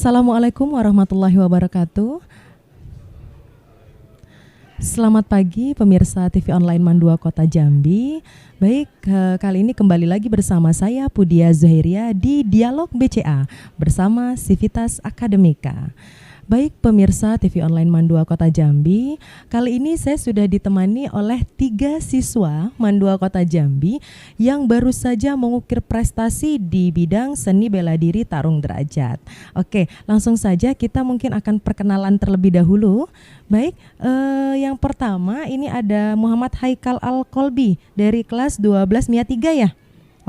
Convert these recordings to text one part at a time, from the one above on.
Assalamualaikum warahmatullahi wabarakatuh. Selamat pagi pemirsa TV online Mandua Kota Jambi. Baik, kali ini kembali lagi bersama saya Pudia Zuhairia di Dialog BCA bersama Civitas Akademika. Baik pemirsa TV online Mandua Kota Jambi, kali ini saya sudah ditemani oleh 3 siswa Mandua Kota Jambi yang baru saja mengukir prestasi di bidang seni bela diri tarung derajat. Oke, langsung saja kita mungkin akan perkenalan terlebih dahulu. Baik, yang pertama ini ada Muhammad Haikal Al-Kolbi dari kelas 12 MIA 3 ya.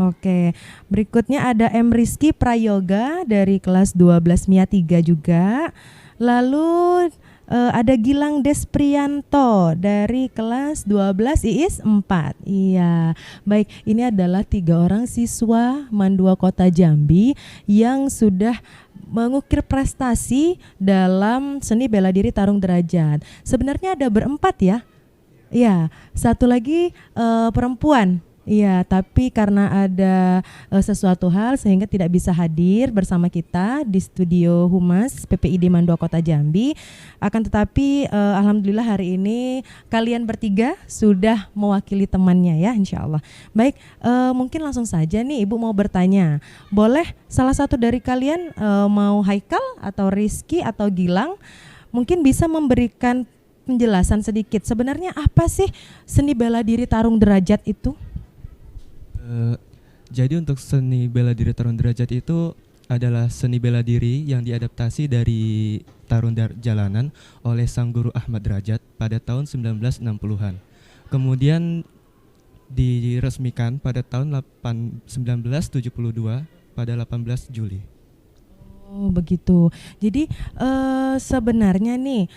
Oke, berikutnya ada M. Rizky Prayoga dari kelas 12 MIA 3 juga. Lalu ada Gilang Desprianto dari kelas 12 IIS 4. Iya, baik, ini adalah 3 orang siswa Mandua Kota Jambi yang sudah mengukir prestasi dalam seni bela diri tarung derajat. Sebenarnya ada berempat ya. Iya, satu lagi perempuan. Iya, tapi karena ada sesuatu hal sehingga tidak bisa hadir bersama kita di studio Humas PPID Mandua Kota Jambi. Akan tetapi alhamdulillah hari ini kalian bertiga sudah mewakili temannya ya, insya Allah. Baik, mungkin langsung saja nih Ibu mau bertanya. Boleh salah satu dari kalian mau Haikal atau Rizky atau Gilang mungkin bisa memberikan penjelasan sedikit. Sebenarnya apa sih seni bela diri tarung derajat itu? Jadi untuk seni bela diri tarung derajat itu adalah seni bela diri yang diadaptasi dari tarung jalanan oleh sang guru Ahmad Derajat pada tahun 1960-an. Kemudian diresmikan pada tahun 1972 pada 18 Juli. Oh begitu. Jadi sebenarnya nih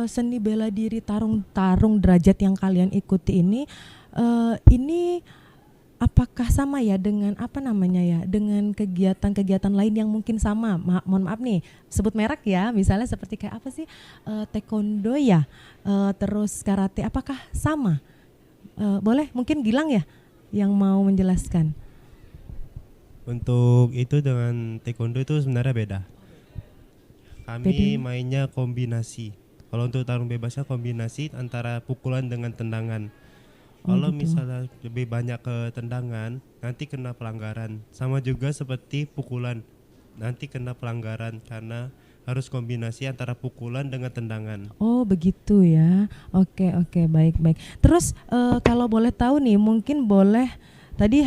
seni bela diri tarung derajat yang kalian ikuti ini apakah sama ya dengan dengan kegiatan-kegiatan lain yang mungkin sama? Mohon maaf nih, sebut merek ya, misalnya seperti kayak apa sih, taekwondo ya, terus karate, apakah sama? Boleh mungkin Gilang ya yang mau menjelaskan. Untuk itu dengan taekwondo itu sebenarnya beda. Kami mainnya kombinasi. Kalau untuk tarung bebasnya kombinasi antara pukulan dengan tendangan. Kalau gitu. misalnya lebih banyak ke tendangan, nanti kena pelanggaran. Sama juga seperti pukulan, nanti kena pelanggaran karena harus kombinasi antara pukulan dengan tendangan. Oh begitu ya. Oke, baik. Terus kalau boleh tahu nih, mungkin boleh tadi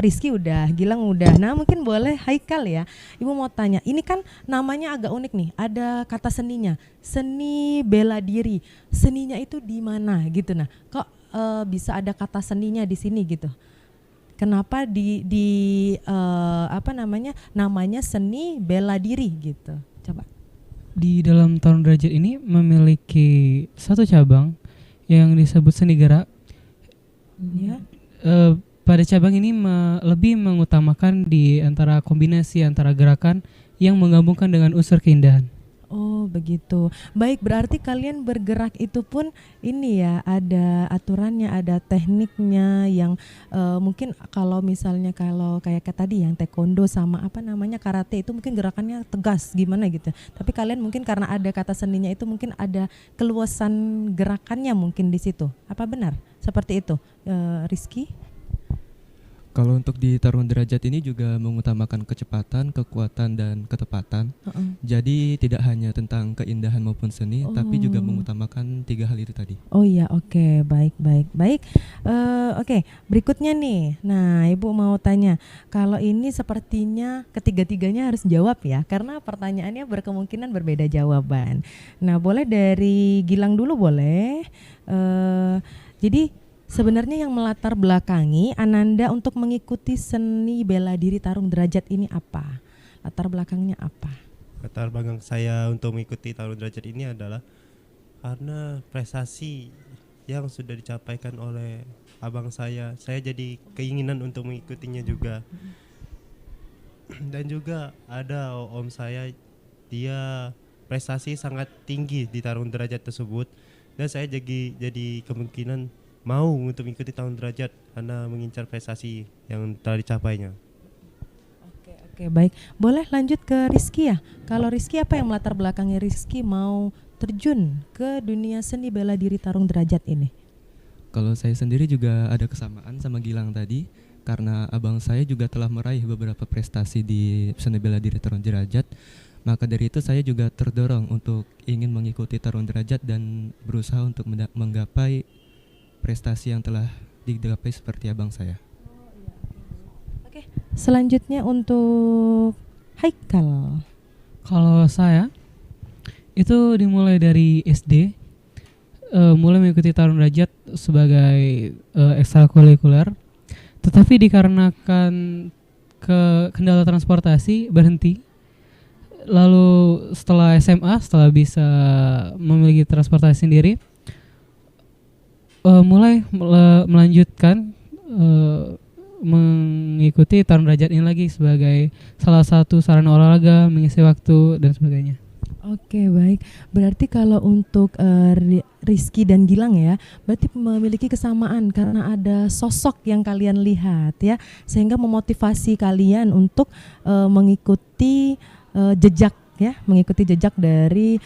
Rizky udah, Gilang udah. Nah mungkin boleh Haikal ya. Ibu mau tanya, ini kan namanya agak unik nih. Ada kata seninya, seni bela diri. Seninya itu di mana gitu? Nah, kok bisa ada kata seninya di sini gitu? Kenapa namanya seni bela diri gitu? Coba. Di dalam tarung derajat ini memiliki satu cabang yang disebut seni gerak. Ya. Pada cabang ini lebih mengutamakan di antara kombinasi antara gerakan yang menggabungkan dengan unsur keindahan. Oh begitu. Baik, berarti kalian bergerak itu pun ini ya, ada aturannya, ada tekniknya yang mungkin kalau kayak tadi yang taekwondo sama karate itu mungkin gerakannya tegas gimana gitu. Tapi kalian mungkin karena ada kata seninya itu mungkin ada keluasan gerakannya mungkin di situ. Apa benar seperti itu, Rizky? Kalau untuk di tarung derajat ini juga mengutamakan kecepatan, kekuatan, dan ketepatan. Jadi tidak hanya tentang keindahan maupun seni, tapi juga mengutamakan 3 hal itu tadi. Oh iya, oke, baik. Oke, berikutnya nih. Nah, Ibu mau tanya, kalau ini sepertinya ketiga-tiganya harus jawab ya, karena pertanyaannya berkemungkinan berbeda jawaban. Nah, boleh dari Gilang dulu boleh. Jadi sebenarnya yang melatar belakangi Ananda untuk mengikuti seni bela diri tarung derajat ini apa? Latar belakangnya apa? Latar belakang saya untuk mengikuti tarung derajat ini adalah karena prestasi yang sudah dicapaikan oleh abang saya jadi keinginan untuk mengikutinya juga. Dan juga ada om saya, dia prestasi sangat tinggi di tarung derajat tersebut, dan saya jadi kemungkinan mau untuk mengikuti tarung derajat karena mengincar prestasi yang telah dicapainya. Oke, Oke, baik. Boleh lanjut ke Rizky ya. Kalau Rizky, apa yang melatar belakangi Rizky mau terjun ke dunia seni bela diri tarung derajat ini? Kalau saya sendiri juga ada kesamaan sama Gilang tadi, karena abang saya juga telah meraih beberapa prestasi di seni bela diri tarung derajat. Maka dari itu saya juga terdorong untuk ingin mengikuti tarung derajat dan berusaha untuk menggapai prestasi yang telah digapai seperti abang saya. Oke, selanjutnya untuk Haikal. Kalau saya itu dimulai dari SD, mulai mengikuti tarung derajat sebagai ekstrakurikuler, tetapi dikarenakan kendala transportasi berhenti. Lalu setelah SMA, setelah bisa memiliki transportasi sendiri, mulai melanjutkan mengikuti tarung derajat ini lagi sebagai salah satu sarana olahraga, mengisi waktu dan sebagainya. Oke, baik. Berarti kalau untuk Rizky dan Gilang ya, berarti memiliki kesamaan karena ada sosok yang kalian lihat ya, sehingga memotivasi kalian untuk mengikuti jejak ya, mengikuti jejak dari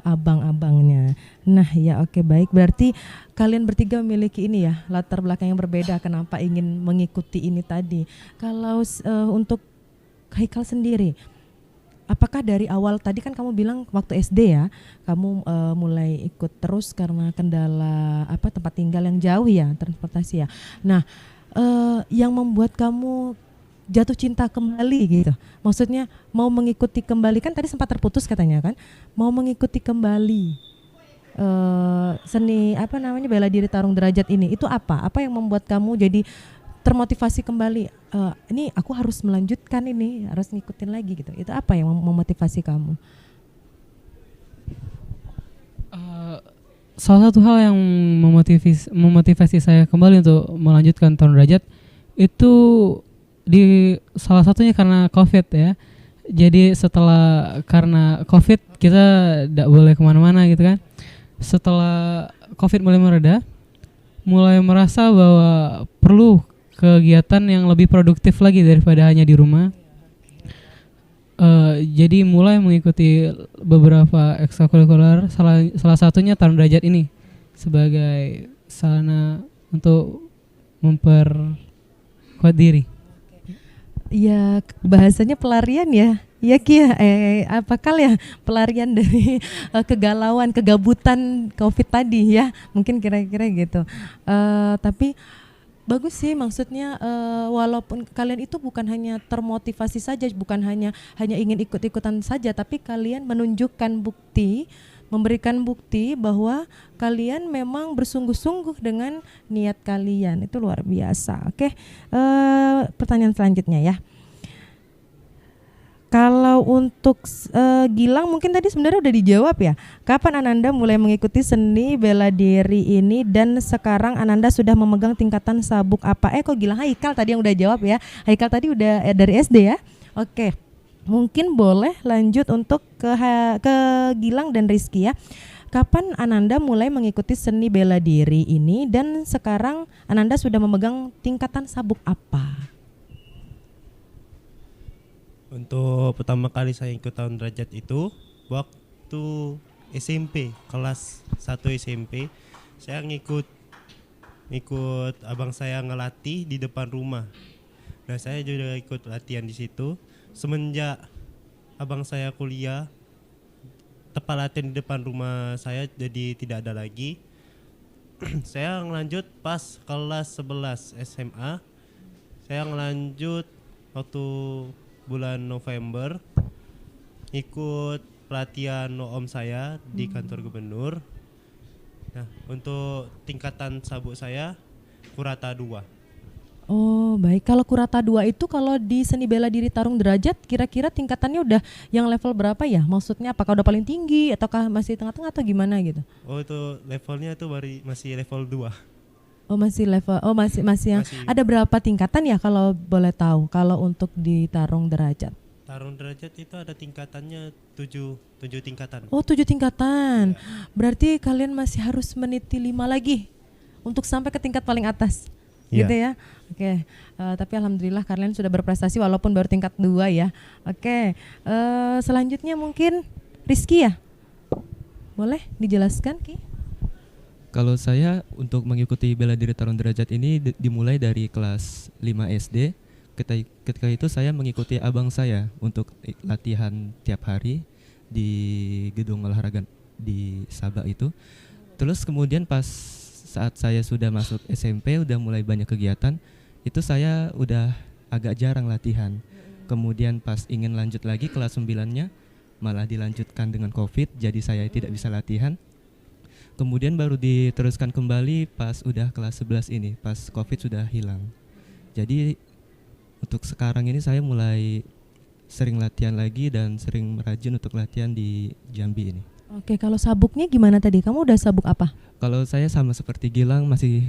abang-abangnya. Nah, ya oke, baik. Berarti kalian bertiga memiliki ini ya, latar belakang yang berbeda kenapa ingin mengikuti ini tadi. Kalau untuk Haikal sendiri, apakah dari awal tadi kan kamu bilang waktu SD ya, kamu mulai ikut terus karena kendala tempat tinggal yang jauh ya, transportasi ya. Nah, yang membuat kamu jatuh cinta kembali gitu, maksudnya mau mengikuti kembali, kan tadi sempat terputus katanya kan, mau mengikuti kembali seni bela diri tarung derajat ini, itu apa yang membuat kamu jadi termotivasi kembali, ini aku harus melanjutkan ini, harus ngikutin lagi gitu, itu apa yang memotivasi kamu? Salah satu hal yang memotivasi saya kembali untuk melanjutkan tarung derajat itu salah satunya karena COVID ya. Jadi karena COVID kita tidak boleh kemana-mana gitu kan. Setelah COVID mulai mereda, mulai merasa bahwa perlu kegiatan yang lebih produktif lagi daripada hanya di rumah. Jadi mulai mengikuti beberapa ekstrakurikuler, salah satunya tarung derajat ini sebagai sarana untuk memperkuat diri. Ya, bahasanya pelarian ya. Ya Ki, apakah ya pelarian dari kegalauan, kegabutan COVID tadi ya, mungkin kira-kira gitu. Tapi bagus sih, maksudnya walaupun kalian itu bukan hanya termotivasi saja, bukan hanya ingin ikut-ikutan saja, tapi kalian menunjukkan bukti, memberikan bukti bahwa kalian memang bersungguh-sungguh dengan niat kalian. Itu luar biasa. Oke, pertanyaan selanjutnya ya. Kalau untuk Gilang mungkin tadi sebenarnya udah dijawab ya. Kapan Ananda mulai mengikuti seni bela diri ini dan sekarang Ananda sudah memegang tingkatan sabuk apa? Kok Gilang? Haikal tadi yang udah jawab ya. Haikal tadi udah dari SD ya. Oke. Mungkin boleh lanjut untuk ke Gilang dan Rizky ya. Kapan Ananda mulai mengikuti seni bela diri ini dan sekarang Ananda sudah memegang tingkatan sabuk apa? Untuk pertama kali saya ikut tarung derajat itu waktu SMP, kelas 1 SMP. Saya ngikut abang saya ngelatih di depan rumah. Nah, saya juga ikut latihan di situ. Semenjak abang saya kuliah, tempat latihan di depan rumah saya jadi tidak ada lagi. Saya ngelanjut pas kelas 11 SMA. Saya ngelanjut waktu bulan November, ikut pelatihan om saya di kantor gubernur. Nah, untuk tingkatan sabuk saya Kurata 2. Oh baik, kalau Kurata 2 itu kalau di seni bela diri tarung derajat kira-kira tingkatannya udah yang level berapa ya? Maksudnya apakah udah paling tinggi ataukah masih tengah-tengah atau gimana gitu? Oh, itu levelnya itu masih level 2. Oh masih level, masih yang ada berapa tingkatan ya kalau boleh tahu kalau untuk di tarung derajat? Tarung derajat itu ada tingkatannya 7 tingkatan. Oh 7 tingkatan, Ya. Berarti kalian masih harus meniti 5 lagi untuk sampai ke tingkat paling atas. Iya. gitu ya. Oke, tapi alhamdulillah kalian sudah berprestasi walaupun baru tingkat 2 ya. Oke, selanjutnya mungkin Rizky ya, boleh dijelaskan Ki? Kalau saya untuk mengikuti bela diri tarung derajat ini dimulai dari kelas 5 SD. Ketika itu saya mengikuti abang saya untuk latihan tiap hari di gedung olahraga di Sabak itu. Terus kemudian pas saat saya sudah masuk SMP udah mulai banyak kegiatan, itu saya udah agak jarang latihan. Kemudian pas ingin lanjut lagi kelas 9-nya malah dilanjutkan dengan COVID, jadi saya tidak bisa latihan. Kemudian baru diteruskan kembali pas udah kelas 11 ini, pas COVID sudah hilang. Jadi untuk sekarang ini saya mulai sering latihan lagi dan sering rajin untuk latihan di Jambi ini. Oke, kalau sabuknya gimana tadi? Kamu udah sabuk apa? Kalau saya sama seperti Gilang masih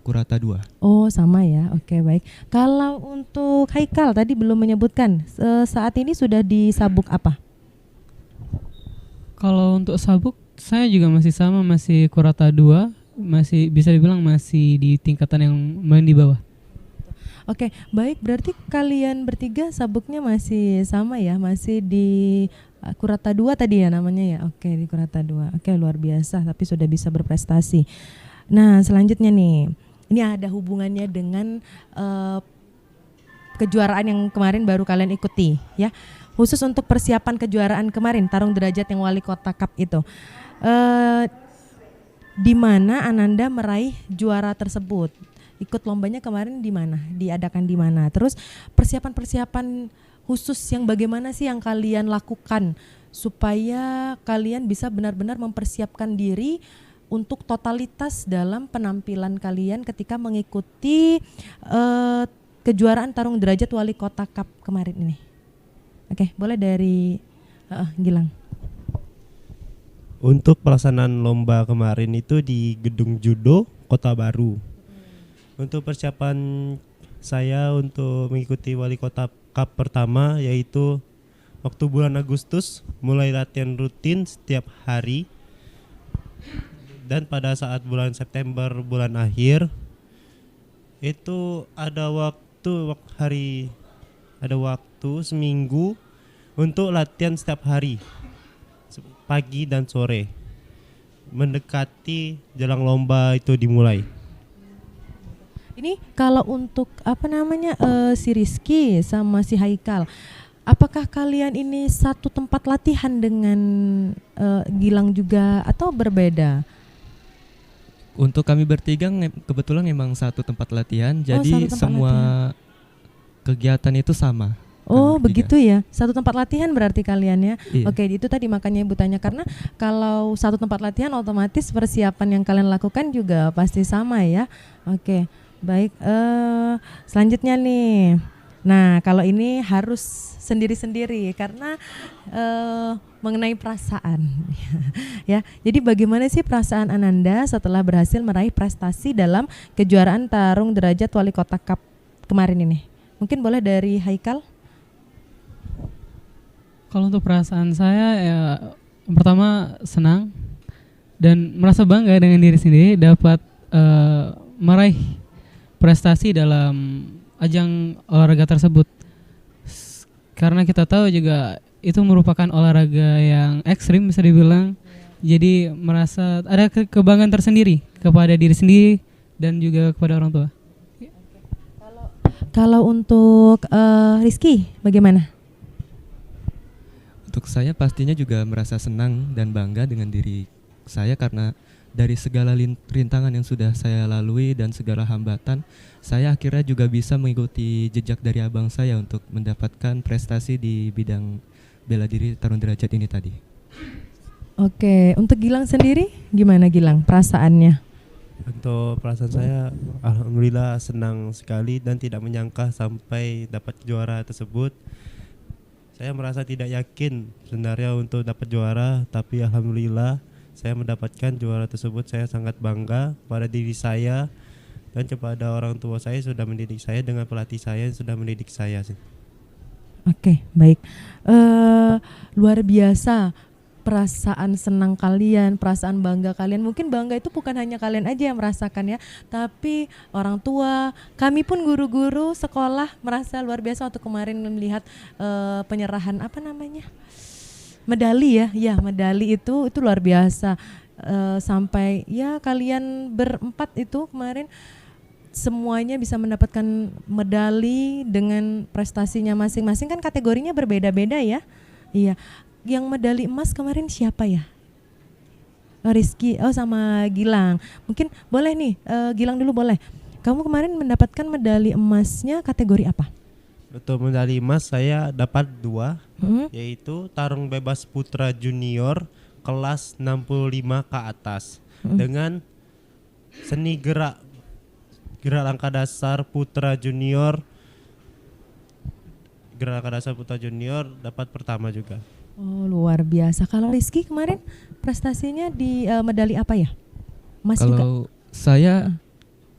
Kurata 2. Oh, sama ya. Oke, baik. Kalau untuk Haikal tadi belum menyebutkan, saat ini sudah di sabuk apa? Kalau untuk sabuk saya juga masih sama, masih Kurata 2, masih bisa dibilang masih di tingkatan yang main di bawah. Oke, baik. Berarti kalian bertiga sabuknya masih sama ya, masih di Kurata 2 tadi ya namanya ya. Oke, di Kurata 2. Oke, luar biasa tapi sudah bisa berprestasi. Nah, selanjutnya nih. Ini ada hubungannya dengan kejuaraan yang kemarin baru kalian ikuti ya. Khusus untuk persiapan kejuaraan kemarin tarung derajat yang Wali Kota Cup itu. Di mana Ananda meraih juara tersebut? Ikut lombanya kemarin di mana? Diadakan di mana? Terus persiapan-persiapan khusus yang bagaimana sih yang kalian lakukan supaya kalian bisa benar-benar mempersiapkan diri untuk totalitas dalam penampilan kalian ketika mengikuti kejuaraan tarung derajat Wali Kota Cup kemarin ini? Oke, boleh dari Gilang. Untuk pelaksanaan lomba kemarin itu di Gedung Judo Kota Baru. Untuk persiapan saya untuk mengikuti Wali Kota Cup pertama yaitu waktu bulan Agustus mulai latihan rutin setiap hari, dan pada saat bulan September bulan akhir itu ada waktu seminggu untuk latihan setiap hari pagi dan sore mendekati jelang lomba itu dimulai. Ini kalau untuk si Rizky sama si Haikal, apakah kalian ini satu tempat latihan dengan Gilang juga atau berbeda? Untuk kami bertiga kebetulan memang satu tempat latihan, jadi satu tempat semua latihan. Kegiatan itu sama. Oh, kami begitu ya. Satu tempat latihan berarti kalian ya. Iya. Oke, itu tadi makanya Ibu tanya karena kalau satu tempat latihan otomatis persiapan yang kalian lakukan juga pasti sama ya. Oke. Baik, selanjutnya nih. Nah, kalau ini harus sendiri-sendiri karena mengenai perasaan ya. Jadi bagaimana sih perasaan Ananda setelah berhasil meraih prestasi dalam kejuaraan tarung derajat Wali Kota Cup kemarin ini? Mungkin boleh dari Haikal. Kalau untuk perasaan saya ya pertama senang dan merasa bangga dengan diri sendiri dapat meraih prestasi dalam ajang olahraga tersebut. Karena kita tahu juga itu merupakan olahraga yang ekstrim bisa dibilang. Jadi merasa ada kebanggaan tersendiri kepada diri sendiri dan juga kepada orang tua. Kalau untuk Rizky bagaimana? Untuk saya pastinya juga merasa senang dan bangga dengan diri saya karena dari segala rintangan yang sudah saya lalui dan segala hambatan, saya akhirnya juga bisa mengikuti jejak dari abang saya untuk mendapatkan prestasi di bidang bela diri tarung derajat ini tadi. Oke, untuk Gilang sendiri gimana Gilang perasaannya? Untuk perasaan saya alhamdulillah senang sekali dan tidak menyangka sampai dapat juara tersebut. Saya merasa tidak yakin sebenarnya untuk dapat juara, tapi alhamdulillah saya mendapatkan juara tersebut. Saya sangat bangga pada diri saya dan kepada orang tua saya sudah mendidik saya, dengan pelatih saya yang sudah mendidik saya sih. Oke, baik. Luar biasa perasaan senang kalian, perasaan bangga kalian. Mungkin bangga itu bukan hanya kalian aja yang merasakan ya, tapi orang tua, kami pun guru-guru sekolah merasa luar biasa waktu kemarin melihat penyerahan apa namanya? Medali ya, medali itu luar biasa. Sampai ya kalian berempat itu kemarin semuanya bisa mendapatkan medali dengan prestasinya masing-masing, kan kategorinya berbeda-beda ya. Iya. Yang medali emas kemarin siapa ya? Rizky, sama Gilang. Mungkin boleh nih, Gilang dulu boleh. Kamu kemarin mendapatkan medali emasnya kategori apa? Untuk medali emas saya dapat 2, yaitu tarung bebas putra junior kelas 65 ke atas dengan seni gerak langkah dasar putra junior. Gerak langkah dasar putra junior dapat pertama juga. Oh, luar biasa. Kalau Rizky kemarin prestasinya di medali apa ya? Emas juga? Kalau saya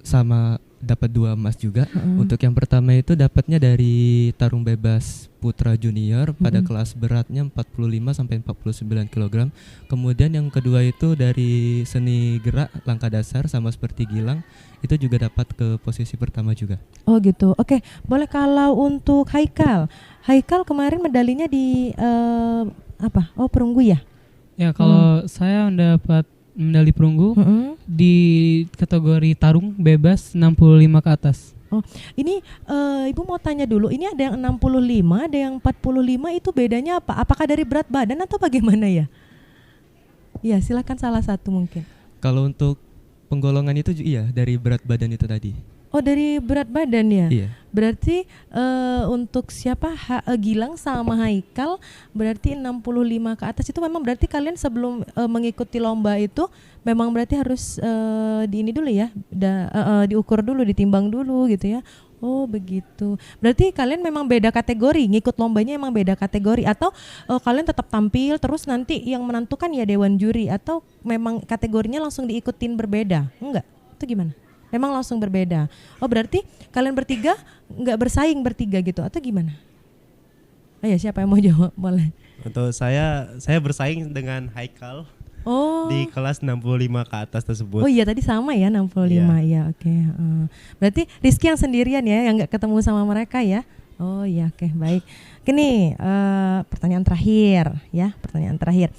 sama dapat 2 emas juga. Untuk yang pertama itu dapatnya dari tarung bebas putra junior pada kelas beratnya 45 sampai 49 kg. Kemudian yang kedua itu dari seni gerak langkah dasar sama seperti Gilang, itu juga dapat ke posisi pertama juga. Oh gitu. Oke, boleh kalau untuk Haikal. Haikal kemarin medalinya di apa? Oh, perunggu ya? Ya, kalau saya mendapat medali perunggu di kategori tarung bebas 65 ke atas. Oh, ini Ibu mau tanya dulu, ini ada yang 65, ada yang 45, itu bedanya apa? Apakah dari berat badan atau bagaimana ya? Iya, silakan salah satu mungkin. Kalau untuk penggolongan itu iya dari berat badan itu tadi. Oh, dari berat badan ya? Iya. Berarti untuk siapa? Gilang sama Haikal berarti 65 ke atas itu memang berarti kalian sebelum mengikuti lomba itu memang berarti harus di ini dulu ya, diukur dulu, ditimbang dulu gitu ya. Oh begitu. Berarti kalian memang beda kategori, ngikut lombanya emang beda kategori, atau kalian tetap tampil terus nanti yang menentukan ya dewan juri, atau memang kategorinya langsung diikutin berbeda? Enggak, itu gimana? Memang langsung berbeda. Oh berarti kalian bertiga nggak bersaing bertiga gitu atau gimana? Ayo siapa yang mau jawab, boleh. Untuk saya bersaing dengan Haikal di kelas 65 ke atas tersebut. Oh iya tadi sama ya 65 ya, oke. Berarti Rizky yang sendirian ya yang nggak ketemu sama mereka ya? Oh iya, oke, baik. Gini, pertanyaan terakhir ya, pertanyaan terakhir.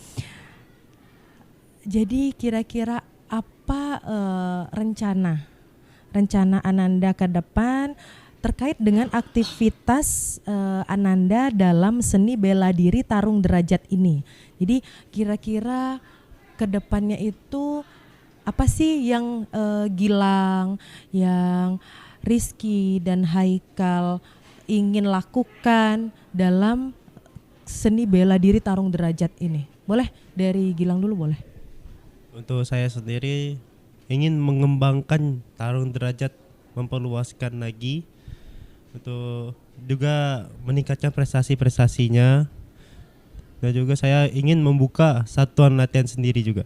Jadi kira-kira apa rencana Ananda ke depan terkait dengan aktivitas Ananda dalam seni bela diri tarung derajat ini? Jadi kira-kira ke depannya itu apa sih yang Gilang, yang Rizky dan Haikal ingin lakukan dalam seni bela diri tarung derajat ini? Boleh dari Gilang dulu boleh. Untuk saya sendiri ingin mengembangkan tarung derajat, memperluaskan lagi, untuk juga meningkatkan prestasi-prestasinya, dan juga saya ingin membuka satuan latihan sendiri juga.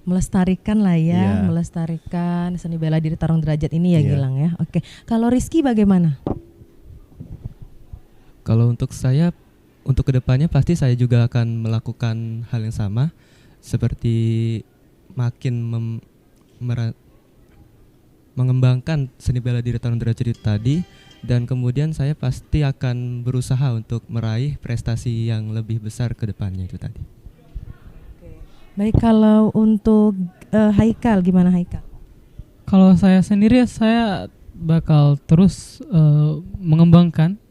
Melestarikan lah ya, melestarikan seni bela diri tarung derajat ini ya Gilang ya. Oke, kalau Rizky bagaimana? Kalau untuk saya, untuk kedepannya pasti saya juga akan melakukan hal yang sama, seperti makin mengembangkan seni bela diri tarung derajat itu tadi, dan kemudian saya pasti akan berusaha untuk meraih prestasi yang lebih besar ke depannya itu tadi. Baik, kalau untuk Haikal gimana Haikal? Kalau saya sendiri saya bakal terus mengembangkan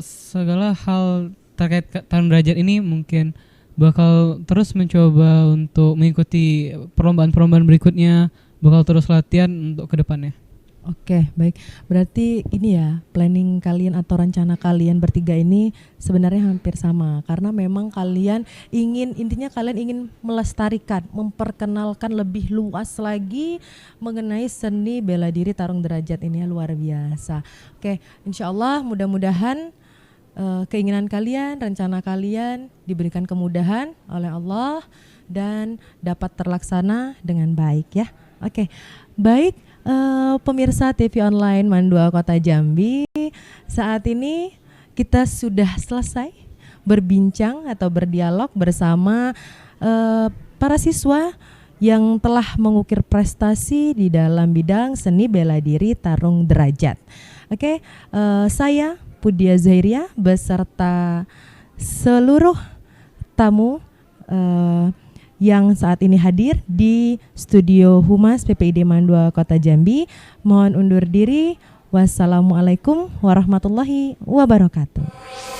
segala hal terkait tarung derajat ini, mungkin bakal terus mencoba untuk mengikuti perlombaan-perlombaan berikutnya, bakal terus latihan untuk kedepannya. Oke, baik. Berarti ini ya planning kalian atau rencana kalian bertiga ini sebenarnya hampir sama, karena memang kalian intinya kalian ingin melestarikan, memperkenalkan lebih luas lagi mengenai seni bela diri tarung derajat ini, luar biasa. Oke, insya Allah mudah-mudahan keinginan kalian, rencana kalian diberikan kemudahan oleh Allah dan dapat terlaksana dengan baik ya. Oke, baik pemirsa TV online MAN 2 Kota Jambi, saat ini kita sudah selesai berbincang atau berdialog bersama para siswa yang telah mengukir prestasi di dalam bidang seni bela diri tarung derajat. Oke, saya Pudia Zuhairia beserta seluruh tamu yang saat ini hadir di studio Humas PPID Man 2 Kota Jambi. Mohon undur diri. Wassalamualaikum warahmatullahi wabarakatuh.